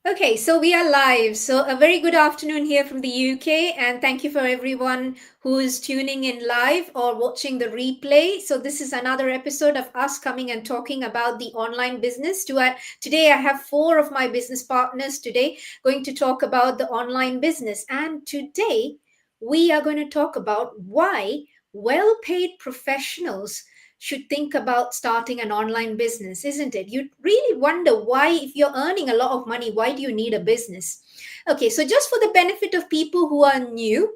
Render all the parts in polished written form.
Okay, so we are live. So, a very good afternoon here from the UK, and thank you for everyone who is tuning in live or watching the replay. So, this is another episode of us coming and talking about the online business. Today, I have four of my business partners today going to talk about the online business. And today, we are going to talk about why well paid professionals should think about starting an online business, isn't it? You really wonder why, if you're earning a lot of money, why do you need a business? Okay, so just for the benefit of people who are new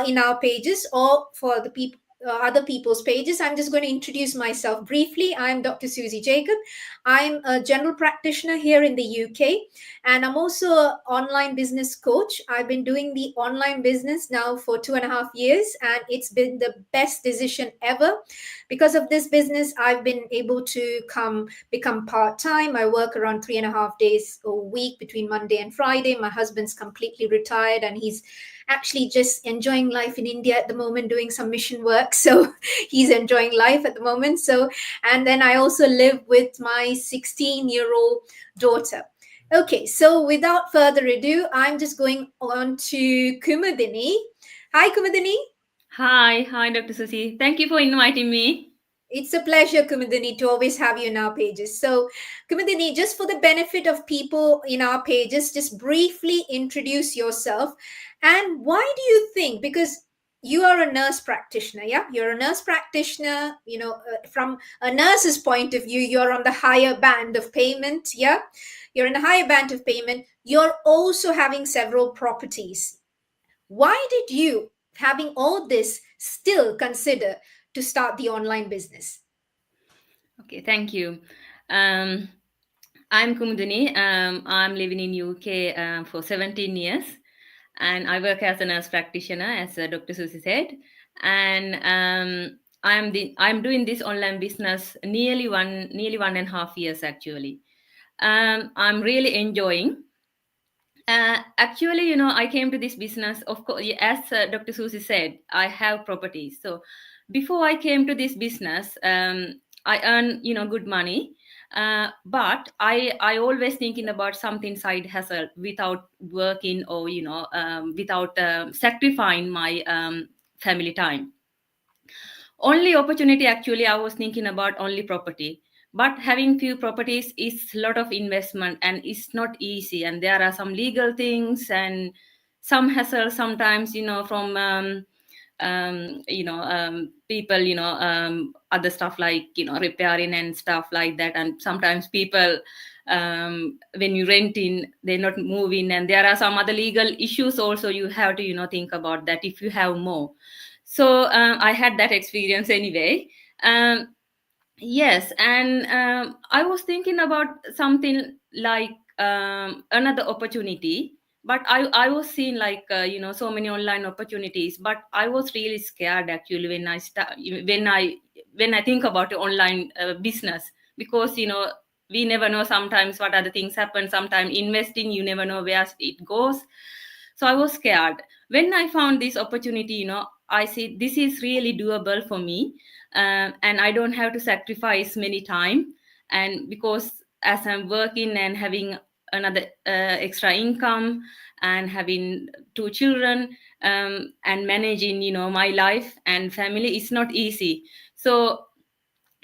in our pages, or for the people, other people's pages, I'm just going to introduce myself briefly. I'm Dr. Susie Jacob. I'm a general practitioner here in the UK, and I'm also an online business coach. I've been doing the online business now for 2.5 years, and it's been the best decision ever. Because of this business, I've been able to become part-time. I work around 3.5 days a week between Monday and Friday. My husband's completely retired, and he's actually just enjoying life in India at the moment, doing some mission work. So he's enjoying life at the moment. So, and then I also live with my 16-year-old daughter. Okay, so without further ado, I'm just going on to Kumadini. Hi, Kumadini. Hi, Dr. Susie. Thank you for inviting me. It's a pleasure, Kumudini, to always have you in our pages. So, Kumudini, just for the benefit of people in our pages, just briefly introduce yourself. And why do you think? Because you are a nurse practitioner, yeah? You're a nurse practitioner, from a nurse's point of view, you're on the higher band of payment, yeah? You're in a higher band of payment. You're also having several properties. Why did you, having all this, still consider to start the online business? Okay, thank you. Um, I'm Kumudini. I'm living in UK for 17 years, and I work as a nurse practitioner, as Dr. Susie said. And I'm doing this online business nearly 1.5 years actually. I'm really enjoying. Actually, I came to this business, of course, as Dr. Susie said, I have properties. So before I came to this business, I earn, good money. But I always thinking about something side hustle without working or, without sacrificing my family time. Only opportunity actually I was thinking about only property, but having few properties is a lot of investment and it's not easy, and there are some legal things and some hassle sometimes, from people, other stuff like, repairing and stuff like that. And sometimes people, when you rent in, they're not moving, and there are some other legal issues also you have to, think about that if you have more. So I had that experience anyway. um, yes, and I was thinking about something like another opportunity, but I was seeing like so many online opportunities, but I was really scared actually when i when I think about the online business, because we never know sometimes what other things happen. Sometimes investing, you never know where it goes. So I was scared. When I found this opportunity, I see this is really doable for me, and I don't have to sacrifice many time. And because as I'm working and having another extra income and having two children, and managing my life and family is not easy. So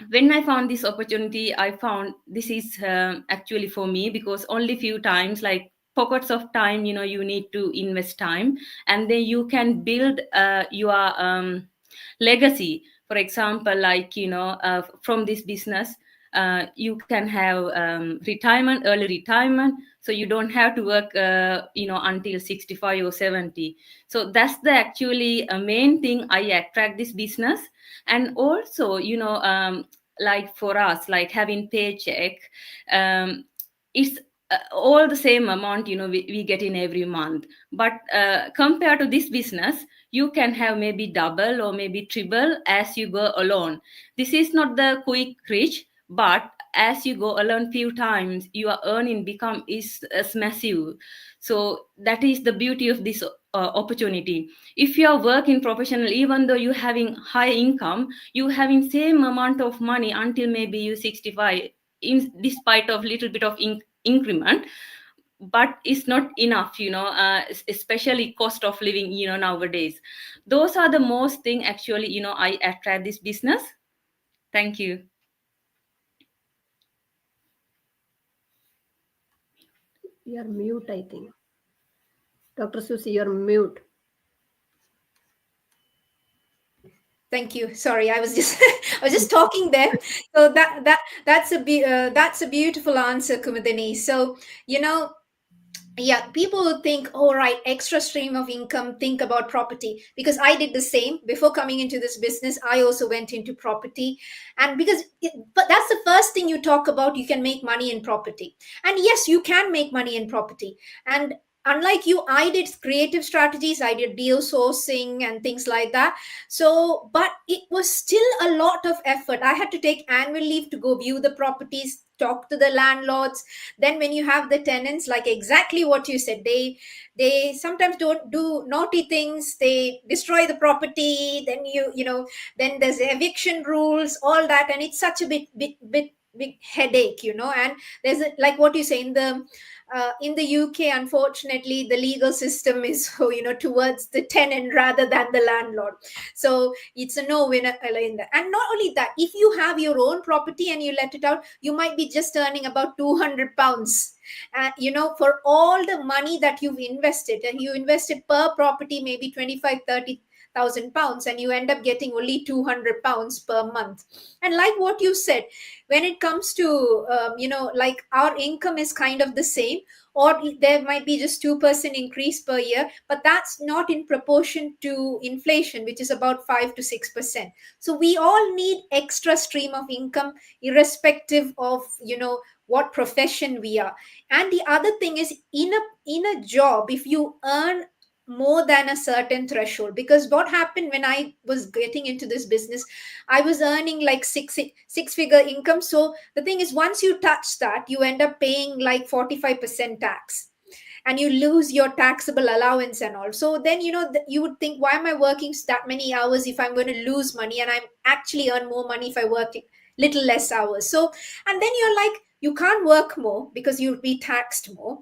when I found this opportunity, I found this is actually for me, because only few times, like pockets of time, you need to invest time, and then you can build your legacy. For example, like from this business, you can have early retirement, so you don't have to work until 65 or 70. So that's the actually main thing I attract this business. And also, like for us, like having paycheck, it's all the same amount, we get in every month. But compared to this business, you can have maybe double or maybe triple as you go along. This is not the quick reach, but as you go along few times, your earning become is massive. So that is the beauty of this opportunity. If you are working professional, even though you having high income, you having same amount of money until maybe you 65, in despite of little bit of increment. but it's not enough, especially cost of living, nowadays. Those are the most thing actually, I attract this business. Thank you. You're mute, I think. Dr. Susie, you're mute. Thank you. Sorry, I was just I was just talking there. So that's a beautiful answer, Kumudini. So you know, yeah, people would think, oh right, extra stream of income, think about property, because I did the same before coming into this business. I also went into property, and but that's the first thing you talk about. You can make money in property, and yes, you can make money in property. And unlike you, I did creative strategies, I did deal sourcing and things like that. So but it was still a lot of effort. I had to take annual leave to go view the properties, talk to the landlords. Then when you have the tenants, like exactly what you said, they sometimes don't do naughty things, they destroy the property, then then there's eviction rules, all that, and it's such a big headache, and there's like what you say in the UK, unfortunately, the legal system is towards the tenant rather than the landlord. So it's a no winner in that. And not only that, if you have your own property and you let it out, you might be just earning about £200. For all the money that you've invested, and you invested per property maybe 25-30,000 pounds, and you end up getting only £200 per month. And like what you said, when it comes to like our income is kind of the same, or there might be just 2% increase per year, but that's not in proportion to inflation, which is about 5 to 6%. So we all need extra stream of income, irrespective of what profession we are. And the other thing is, in a job, if you earn more than a certain threshold, because what happened when I was getting into this business, I was earning like six figure income. So the thing is, once you touch that, you end up paying like 45% tax, and you lose your taxable allowance and all. So then you would think, why am I working that many hours if I'm going to lose money, and I'm actually earn more money if I work little less hours. So, and then you're like, you can't work more because you'll be taxed more,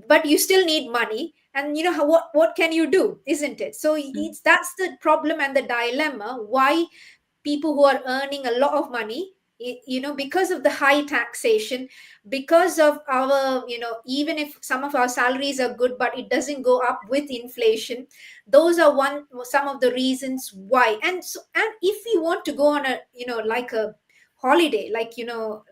but you still need money. And what can you do, isn't it? So that's the problem and the dilemma, why people who are earning a lot of money, because of the high taxation, because of our, even if some of our salaries are good, but it doesn't go up with inflation. Those are some of the reasons why. And so, and if we want to go on a, like a holiday, like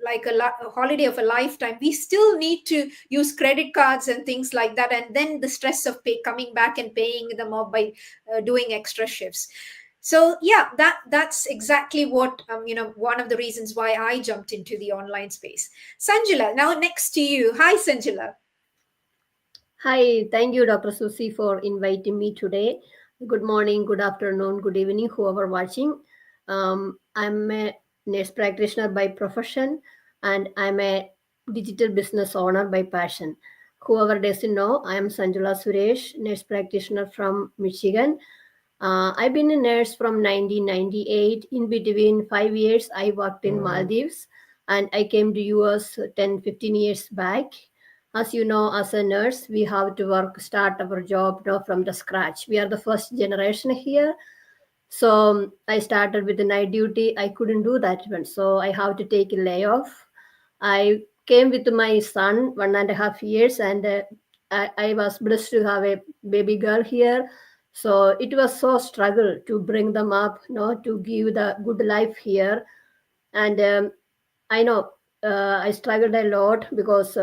like a holiday of a lifetime, we still need to use credit cards and things like that, and then the stress of coming back and paying them off by doing extra shifts. So yeah, that's exactly what one of the reasons why I jumped into the online space. Sanjula, now next to you. Hi, Sanjula. Hi, thank you, Dr. Susie, for inviting me today. Good morning, good afternoon, good evening, whoever watching. I'm a nurse practitioner by profession, and I'm a digital business owner by passion. Whoever doesn't know, I am Sanjula Suresh, nurse practitioner from Michigan. I've been a nurse from 1998. In between 5 years, I worked in Maldives, and I came to US 10, 15 years back. As you know, as a nurse, we have to start our job from the scratch. We are the first generation here. So I started with the night duty. I couldn't do that one. So I have to take a layoff. I came with my son 1.5 years, and I was blessed to have a baby girl here. So it was so struggle to bring them up, to give the good life here. And I know I struggled a lot because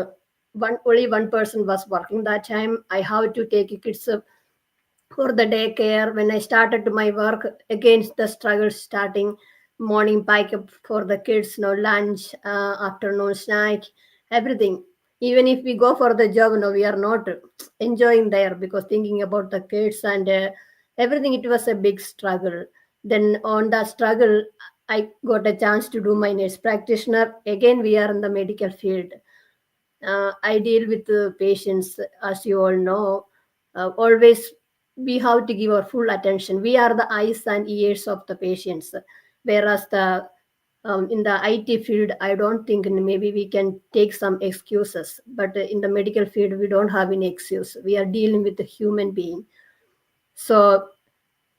only one person was working that time. I have to take kids for the daycare. When I started my work, against the struggle starting morning pick up for the kids, lunch, afternoon snack, everything. Even if we go for the job, we are not enjoying there because thinking about the kids and everything. It was a big struggle. Then on the struggle, I got a chance to do my nurse practitioner. Again, we are in the medical field. I deal with the patients, as you all know. Always we have to give our full attention. We are the eyes and ears of the patients, whereas the In the IT field, I don't think maybe we can take some excuses, but in the medical field, we don't have any excuse. We are dealing with a human being. So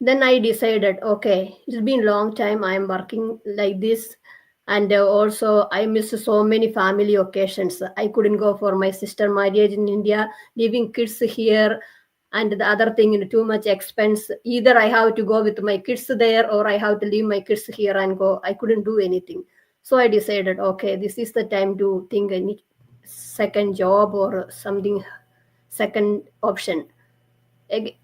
then I decided, okay, it's been a long time I am working like this. And also I miss so many family occasions. I couldn't go for my sister marriage in India, leaving kids here. And the other thing, too much expense. Either I have to go with my kids there or I have to leave my kids here and go. I couldn't do anything. So I decided, okay, this is the time to think any second job or something, second option.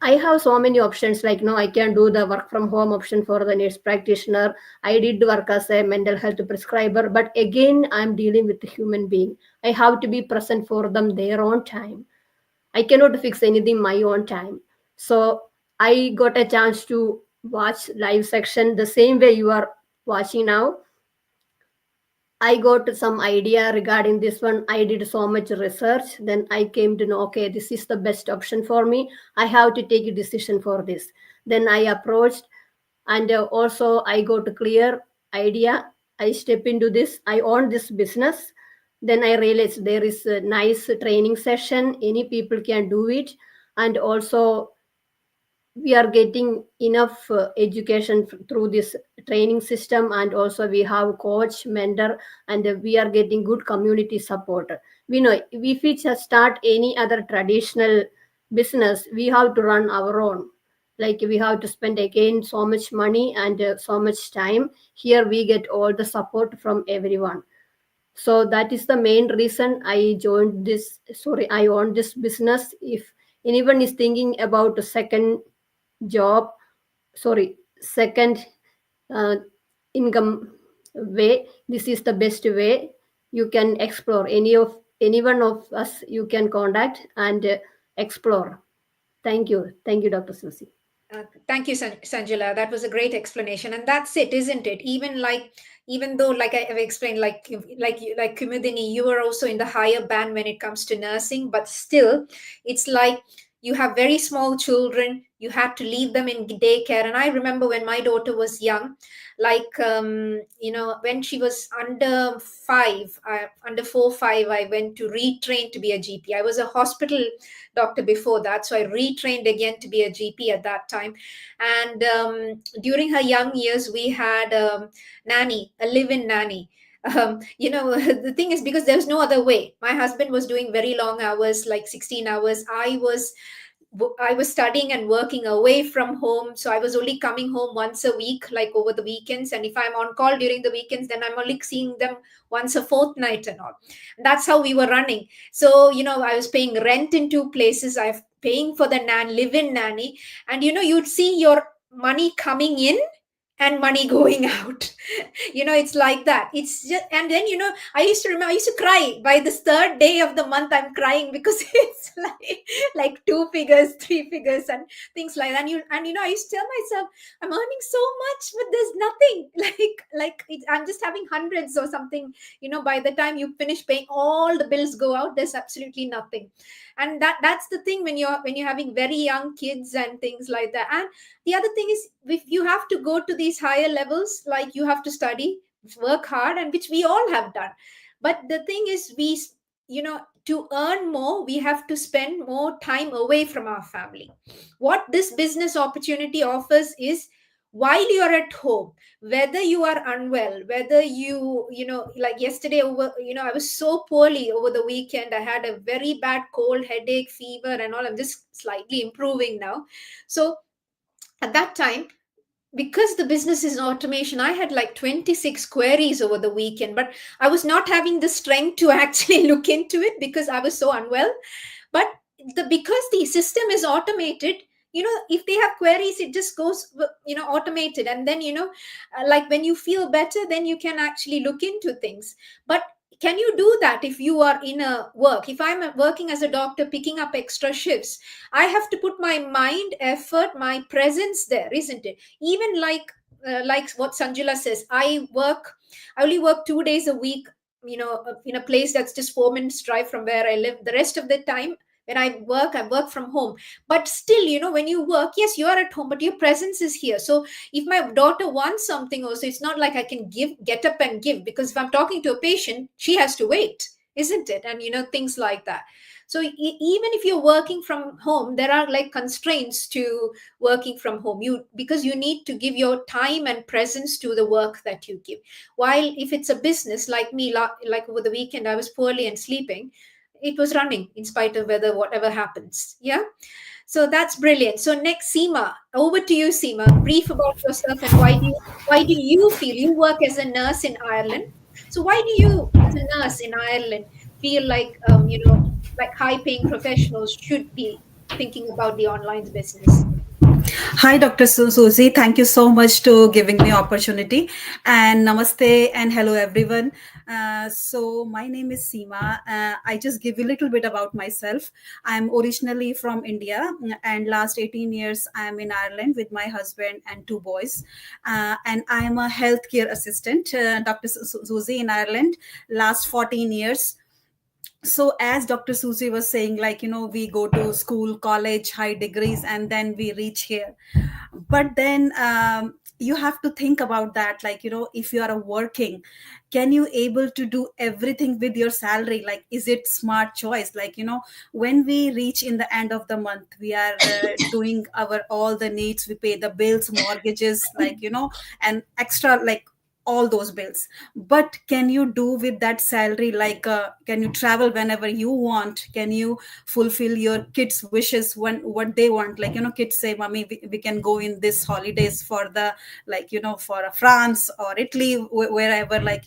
I have so many options. Like, no, I can do the work from home option for the nurse practitioner. I did work as a mental health prescriber, but again, I'm dealing with a human being. I have to be present for them their own time. I cannot fix anything my own time. So I got a chance to watch live section the same way you are watching now. I got some idea regarding this one. I did so much research. Then I came to know, okay, this is the best option for me. I have to take a decision for this. Then I approached, and also I got a clear idea. I step into this. I own this business. Then I realized there is a nice training session. Any people can do it. And also we are getting enough education through this training system, and also we have coach mentor, and we are getting good community support. We know if we just start any other traditional business, we have to run our own. Like, we have to spend again so much money and so much time. Here we get all the support from everyone. So that is the main reason I own this business. If anyone is thinking about a second job, second uh, income way, this is the best way. You can explore any one of us. You can contact and explore. Thank you, Dr. Susie. Thank you, Sanjula. That was a great explanation, and that's it, isn't it? Even though, like I have explained, like Kumudini, you are also in the higher band when it comes to nursing, but still, it's like you have very small children. You had to leave them in daycare, and I remember when my daughter was young, like when she was under 5, under 4, 5, I went to retrain to be a GP. I was a hospital doctor before that, so I retrained again to be a GP at that time. And during her young years, we had nanny, a live-in nanny. The thing is, because there was no other way. My husband was doing very long hours, like 16 hours. I was studying and working away from home, so I was only coming home once a week, like over the weekends. And if I'm on call during the weekends, then I'm only seeing them once a fortnight and all. That's how we were running. So I was paying rent in 2 places. I'm paying for the live-in nanny, and you'd see your money coming in and money going out. It's like that. It's just, and then I used to cry by this third day of the month. I'm crying because it's like 2 figures, 3 figures, and things like that. And I used to tell myself, I'm earning so much, but there's nothing. I'm just having hundreds or something. By the time you finish paying, all the bills go out, there's absolutely nothing. And that's the thing when you're having very young kids and things like that. And the other thing is, if you have to go to these higher levels, like you have to study, work hard, and which we all have done. But the thing is, to earn more, we have to spend more time away from our family. What this business opportunity offers is, while you're at home, whether you are unwell, whether like yesterday, I was so poorly over the weekend. I had a very bad cold, headache, fever, and all. I'm just slightly improving now. So at that time, because the business is automation, I had like 26 queries over the weekend, but I was not having the strength to actually look into it because I was so unwell. But because the system is automated, if they have queries, it just goes automated. And then like when you feel better, then you can actually look into things. But can you do that if you are in a work? If I'm working as a doctor, picking up extra shifts, I have to put my mind, effort, my presence there, isn't it? Even like what Sanjula says, I only work 2 days a week, in a place that's just 4 minutes drive from where I live. The rest of the time, When I work from home. But still, when you work, yes, you are at home, but your presence is here. So if my daughter wants something also, it's not like I can get up and give, because if I'm talking to a patient, she has to wait, isn't it? And things like that. So even if you're working from home, there are like constraints to working from home, because you need to give your time and presence to the work that you give. While if it's a business like me, like over the weekend I was poorly and sleeping, it was running in spite of weather, whatever happens. Yeah. So that's brilliant. So next, Seema, over to you, Seema. Brief about yourself, and why do you feel you work as a nurse in Ireland? So why do you, as a nurse in Ireland, feel like like high-paying professionals should be thinking about the online business? Hi, Dr. Susie. Thank you so much to giving me opportunity. And namaste and hello, everyone. So my name is Seema. I just give you a little bit about myself. I'm originally from India, and last 18 years I'm in Ireland with my husband and two boys. And I'm a healthcare assistant, Dr. Susie, in Ireland. Last 14 years. So as Dr. Susie was saying, like, we go to school, college, high degrees, and then we reach here. But then you have to think about that, like, if you are working, can you able to do everything with your salary? Like, is it smart choice? Like, when we reach in the end of the month, we are doing our all the needs, we pay the bills, mortgages, like, and extra, like, all those bills. But can you do with that salary, like, can you travel whenever you want? Can you fulfill your kids wishes when what they want? Like, kids say, mommy, we can go in this holidays for the, like, for France or Italy, wherever, like,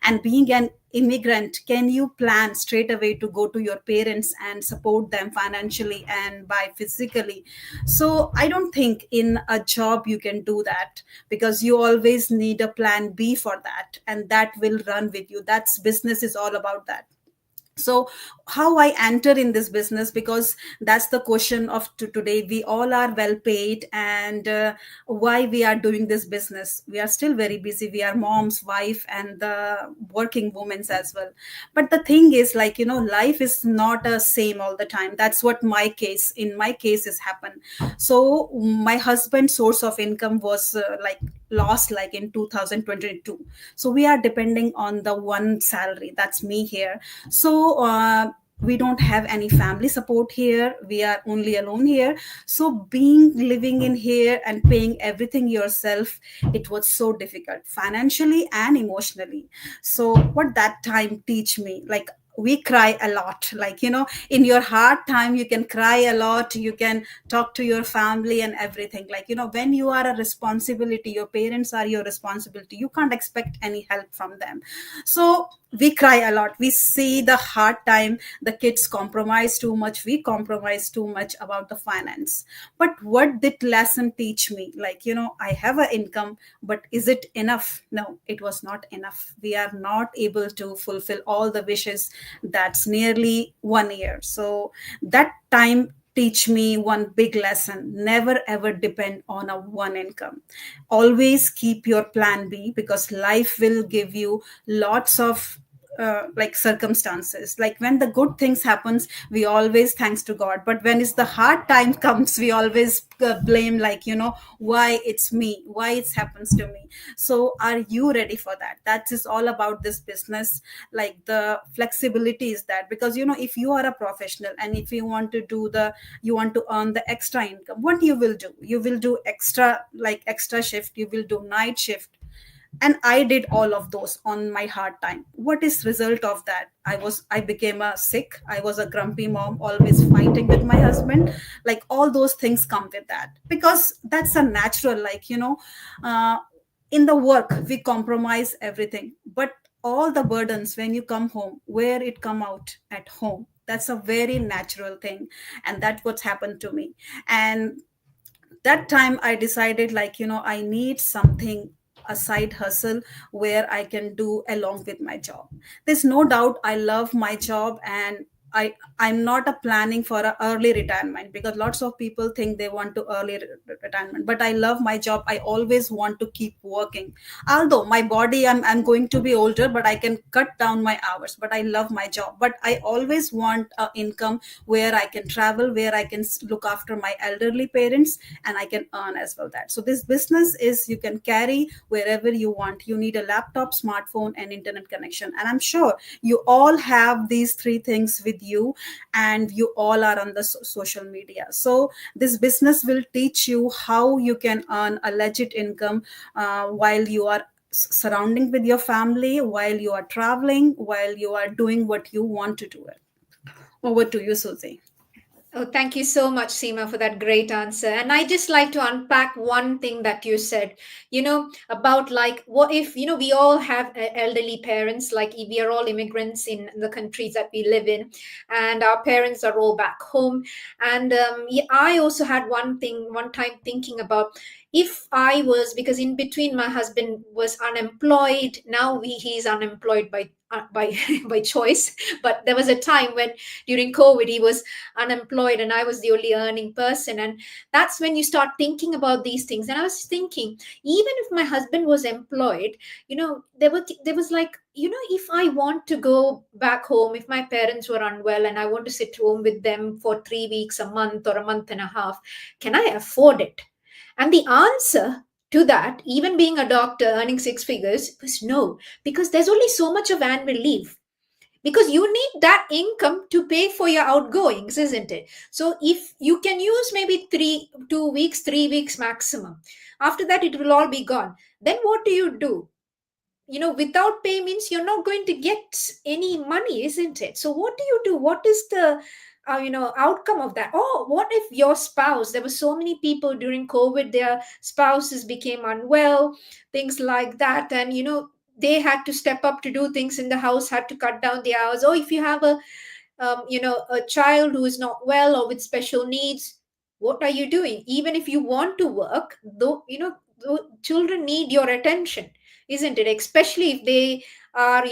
and being an immigrant, can you plan straight away to go to your parents and support them financially and by physically? So I don't think in a job you can do that, because you always need a plan B for that, and that will run with you. That's business is all about that. So how I enter in this business, because that's the question of today. We all are well paid, and why we are doing this business? We are still very busy. We are moms, wife, and the working women as well. But the thing is, like, life is not a same all the time. That's what in my case has happened. So my husband's source of income was like lost, like in 2022. So we are depending on the one salary, that's me here. So we don't have any family support here. We are only alone here. So being living in here and paying everything yourself, it was so difficult financially and emotionally. So what that time teach me, like, we cry a lot, like, in your hard time you can cry a lot, you can talk to your family and everything. Like, when you are a responsibility, your parents are your responsibility, you can't expect any help from them. So we cry a lot, we see the hard time, the kids compromise too much, we compromise too much about the finance. But what did lesson teach me, like, I have an income, but is it enough? No, it was not enough. We are not able to fulfill all the wishes. That's nearly 1 year. So that time teach me one big lesson: never ever depend on a one income. Always keep your plan B, because life will give you lots of like circumstances. Like, when the good things happens, we always thanks to God, but when is the hard time comes, we always blame, like, why it's me, why it happens to me. So are you ready for that? That is all about this business. Like, the flexibility is that, because, if you are a professional and if you want to you want to earn the extra income, what you will do? You will do extra, like extra shift, you will do night shift. And I did all of those on my hard time. What is result of that? I became a sick, I was a grumpy mom, always fighting with my husband. Like, all those things come with that, because that's a natural, like, uh, in the work we compromise everything, but all the burdens, when you come home, where it come out at home, that's a very natural thing. And that's what's happened to me. And that time I decided, like, I need something, a side hustle, where I can do along with my job. There's no doubt I love my job, and I'm not a planning for a early retirement, because lots of people think they want to early retirement. But I love my job. I always want to keep working. Although my body, I'm going to be older, but I can cut down my hours. But I love my job. But I always want a income where I can travel, where I can look after my elderly parents, and I can earn as well that. So this business is, you can carry wherever you want. You need a laptop, smartphone, and internet connection. And I'm sure you all have these three things with you, and you all are on the social media. So this business will teach you how you can earn a legit income while you are surrounding with your family, while you are traveling, while you are doing what you want to do it. Over to you, Susie. Oh, thank you so much, Seema, for that great answer. And I just like to unpack one thing that you said, about like, what if, we all have elderly parents, like we are all immigrants in the countries that we live in, and our parents are all back home. And yeah, I also had one time thinking about, if I was, because in between my husband was unemployed, now he's unemployed by by choice. But there was a time when during COVID he was unemployed and I was the only earning person. And that's when you start thinking about these things. And I was thinking, even if my husband was employed, there was like, if I want to go back home, if my parents were unwell and I want to sit home with them for 3 weeks, a month, or a month and a half, can I afford it? And the answer to that, even being a doctor earning six figures, was no, because there's only so much of annual leave, because you need that income to pay for your outgoings, isn't it? So if you can use maybe 2 weeks, 3 weeks maximum, after that it will all be gone. Then what do? Without pay means you're not going to get any money, isn't it? So what do? What is the outcome of that? Oh, what if your spouse, there were so many people during COVID, their spouses became unwell, things like that, and they had to step up to do things in the house, had to cut down the hours. Or if you have a child who is not well or with special needs, what are you doing? Even if you want to work, though, though children need your attention, isn't it? Especially if they are,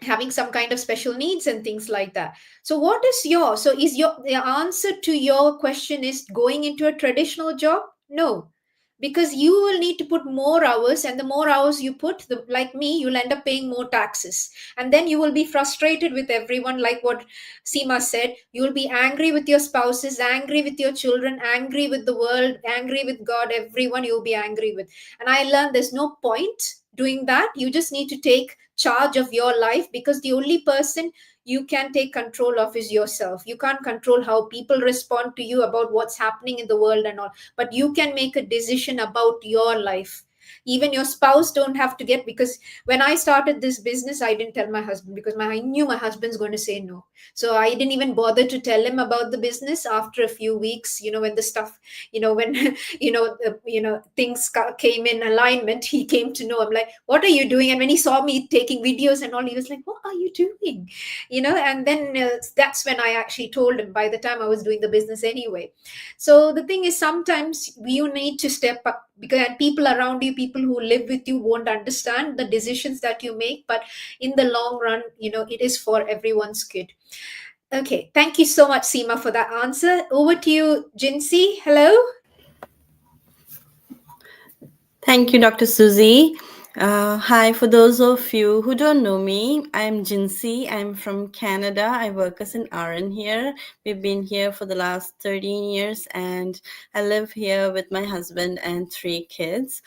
having some kind of special needs and things like that. So what is is the answer to your question is going into a traditional job? No, because you will need to put more hours, and the more hours you put, like me, you'll end up paying more taxes, and then you will be frustrated with everyone, like what Seema said. You'll be angry with your spouses, angry with your children, angry with the world, angry with God, everyone you'll be angry with. And I learned there's no point doing that. You just need to take charge of your life, because the only person you can take control of is yourself. You can't control how people respond to you about what's happening in the world and all, but you can make a decision about your life. Even your spouse don't have to get, because when I started this business, I didn't tell my husband, because I knew my husband's going to say no. So I didn't even bother to tell him about the business. After a few weeks, when the stuff, when things came in alignment, he came to know. I'm like, what are you doing? And when he saw me taking videos and all, he was like, what are you doing? And then that's when I actually told him. By the time I was doing the business anyway. So the thing is, sometimes you need to step up, because people around you, people who live with you, won't understand the decisions that you make, but in the long run, it is for everyone's good. Okay, thank you so much, Seema, for that answer. Over to you, Jinsi. Hello. Thank you, Dr. Susie. Hi, for those of you who don't know me, I'm Jinsi. I'm from Canada. I work as an RN here. We've been here for the last 13 years, and I live here with my husband and 3 kids.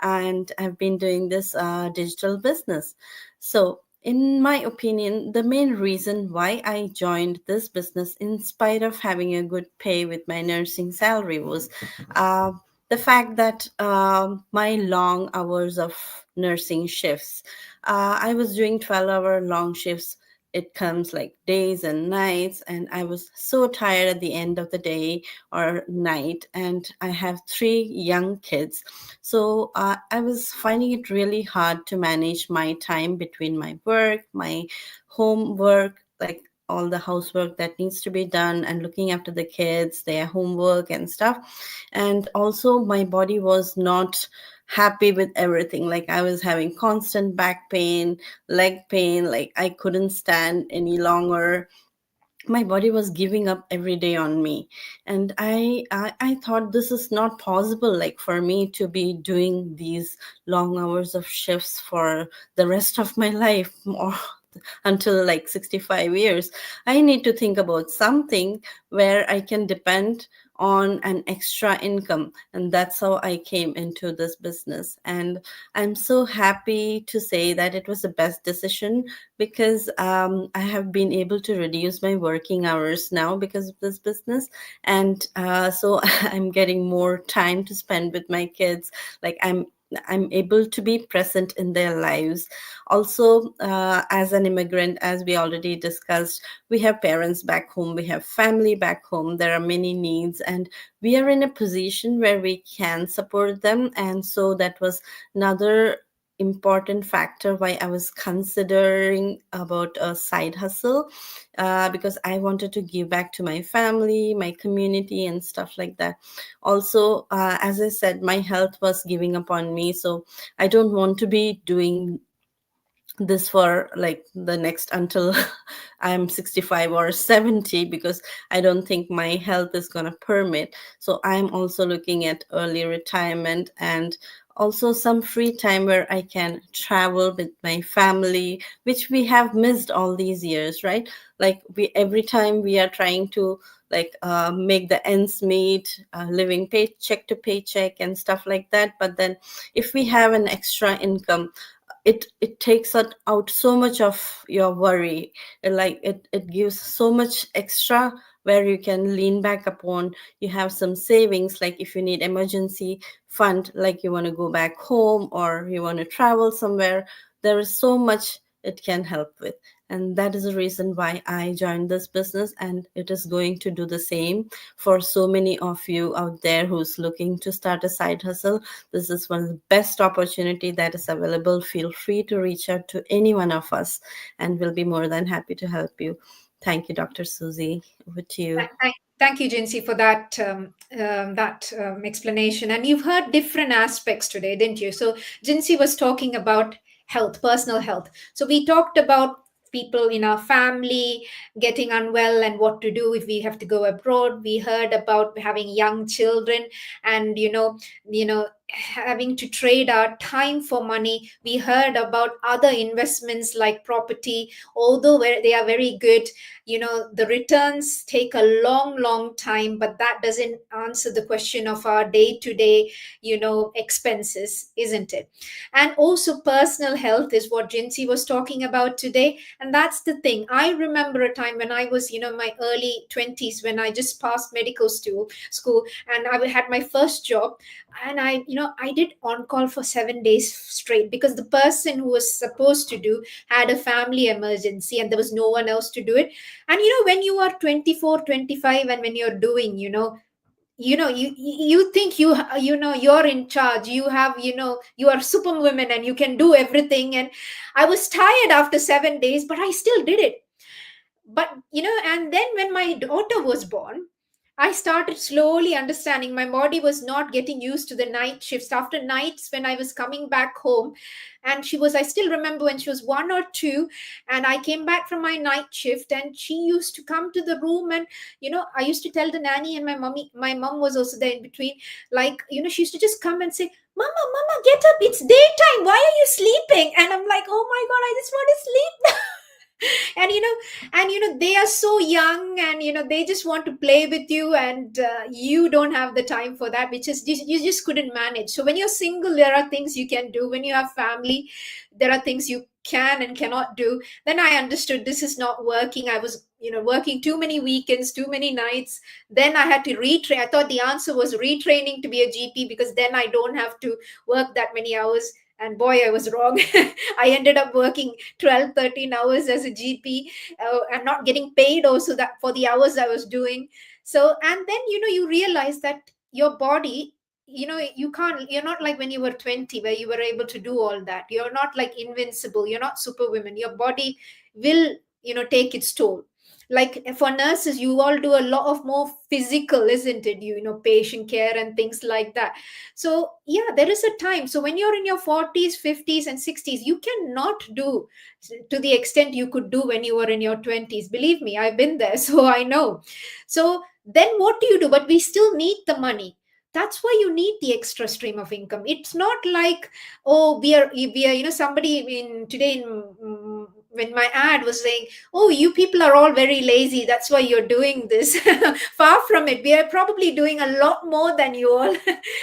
And I've been doing this digital business. So, in my opinion, the main reason why I joined this business, in spite of having a good pay with my nursing salary, was the fact that my long hours of nursing shifts, I was doing 12-hour long shifts. It comes like days and nights, and I was so tired at the end of the day or night. And I have 3 young kids, so I was finding it really hard to manage my time between my work, my homework, like all the housework that needs to be done, and looking after the kids, their homework and stuff. And also my body was not happy with everything. Like I was having constant back pain, leg pain, like I couldn't stand any longer. my body was giving up every day on me, and I thought this is not possible, like for me to be doing these long hours of shifts for the rest of my life, or until like 65 years. I need to think about something where I can depend on an extra income, and that's how I came into this business. And I'm so happy to say that it was the best decision, because I have been able to reduce my working hours now because of this business. And so I'm getting more time to spend with my kids. Like I'm able to be present in their lives. Also, as an immigrant, as we already discussed, we have parents back home, we have family back home, there are many needs, and we are in a position where we can support them. And so that was another important factor why I was considering about a side hustle, because I wanted to give back to my family, my community, and stuff like that. Also, as I said, my health was giving up on me, so I don't want to be doing this for like the next until I'm 65 or 70, because I don't think my health is going to permit. So I'm also looking at early retirement, and also some free time where I can travel with my family, which we have missed all these years, right? Like we every time we are trying to like make the ends meet, living paycheck to paycheck and stuff like that. But then if we have an extra income, it takes out so much of your worry. Like it gives so much extra where you can lean back upon. You have some savings, like if you need emergency fund, like you want to go back home or you want to travel somewhere, there is so much it can help with. And that is the reason why I joined this business, and it is going to do the same for so many of you out there who's looking to start a side hustle. This is one of the best opportunity that is available. Feel free to reach out to any one of us, and we'll be more than happy to help you. Thank you, Dr. Susie. Over to you. Thank you, Jinsi, for that explanation. And you've heard different aspects today, didn't you? So Jinsi was talking about health, personal health. So we talked about people in our family getting unwell and what to do if we have to go abroad. We heard about having young children and having to trade our time for money. We heard about other investments like property, although they are very good, the returns take a long time, but that doesn't answer the question of our day-to-day expenses, isn't it? And also personal health is what Jinsi was talking about today. And that's the thing. I remember a time when I was my early 20s, when I just passed medical school, and I had my first job, and I did on call for 7 days straight, because the person who was supposed to do had a family emergency and there was no one else to do it. And when you are 24, 25, and when you're doing you think you're in charge, you are superwoman and you can do everything. And I was tired after 7 days, but I still did it. But and then when my daughter was born, I started slowly understanding my body was not getting used to the night shifts. After nights, when I was coming back home, and I still remember when she was 1 or 2, and I came back from my night shift, and she used to come to the room, and I used to tell the nanny and my mom was also there in between, like she used to just come and say, Mama, get up, it's daytime, why are you sleeping? And I'm like, oh my God, I just want to sleep. and they are so young, and they just want to play with you, and you don't have the time for that, which is you just couldn't manage. So when you're single, there are things you can do. When you have family, there are things you can and cannot do. Then I understood this is not working. I was working too many weekends, too many nights. Then I had to retrain. I thought the answer was retraining to be a GP, because then I don't have to work that many hours. And boy, I was wrong. I ended up working 12, 13 hours as a GP, and not getting paid also that for the hours I was doing. So, and then, you realize that your body, you're not like when you were 20, where you were able to do all that. You're not like invincible. You're not superwoman. Your body will, take its toll. like for nurses, you all do a lot of more physical, isn't it? You know, patient care and things like that. So yeah, there is a time. So when you're in your 40s, 50s and 60s, you cannot do to the extent you could do when you were in your 20s. Believe me, I've been there, so I know. So then what do you do? But we still need the money. That's why you need the extra stream of income. It's not like, oh, we are, you know, somebody in today in when my ad was saying, oh, you people are all very lazy, that's why you're doing this. Far from it. We are probably doing a lot more than you all.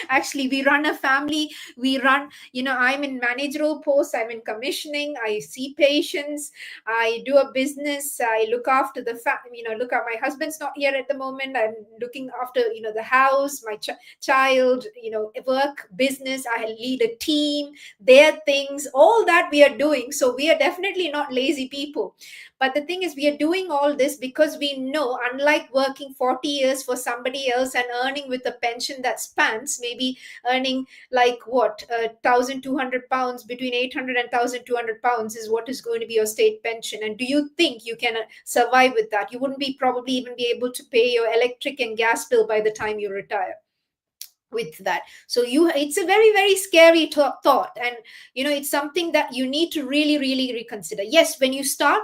Actually, we run a family. We run, you know, I'm in managerial posts, I'm in commissioning, I see patients, I do a business, I look after the you know, look at my husband's not here at the moment, I'm looking after, you know, the house, my child, you know, work, business, I lead a team, their things, all that we are doing. So we are definitely not lazy people. But the thing is, we are doing all this because we know, unlike working 40 years for somebody else and earning with a pension that spans, maybe earning like what, £1,200, between 800 and £1,200 is what is going to be your state pension. And do you think you can survive with that? You wouldn't be probably even be able to pay your electric and gas bill by the time you retire with that. So it's a very, very scary thought, and you know, it's something that you need to really, really reconsider. Yes, when you start,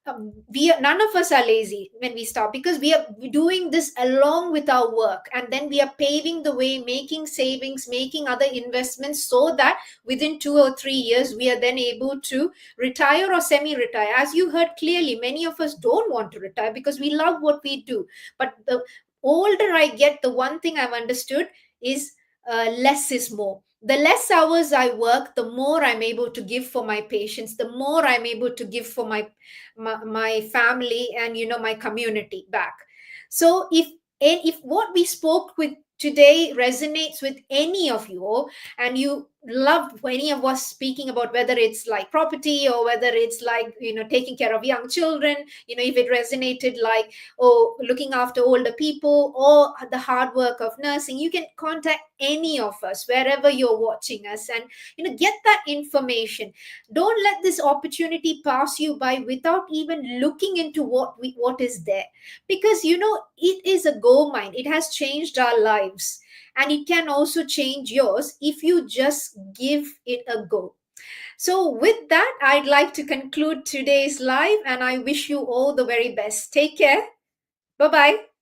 none of us are lazy when we start, because we are doing this along with our work, and then we are paving the way, making savings, making other investments, so that within 2 or 3 years we are then able to retire or semi-retire. As you heard clearly, many of us don't want to retire because we love what we do. But the older I get, the one thing I've understood is less is more. The less hours I work, the more I'm able to give for my patients, the more I'm able to give for my family and, you know, my community back. So if what we spoke with today resonates with any of you, and you loved any of us speaking about, whether it's like property or whether it's like, you know, taking care of young children, you know, if it resonated like, oh, looking after older people, or the hard work of nursing, you can contact any of us wherever you're watching us, and, you know, get that information. Don't let this opportunity pass you by without even looking into what is there, because, you know, it is a gold mine. It has changed our lives, and it can also change yours if you just give it a go. So with that, I'd like to conclude today's live, and I wish you all the very best. Take care. Bye-bye.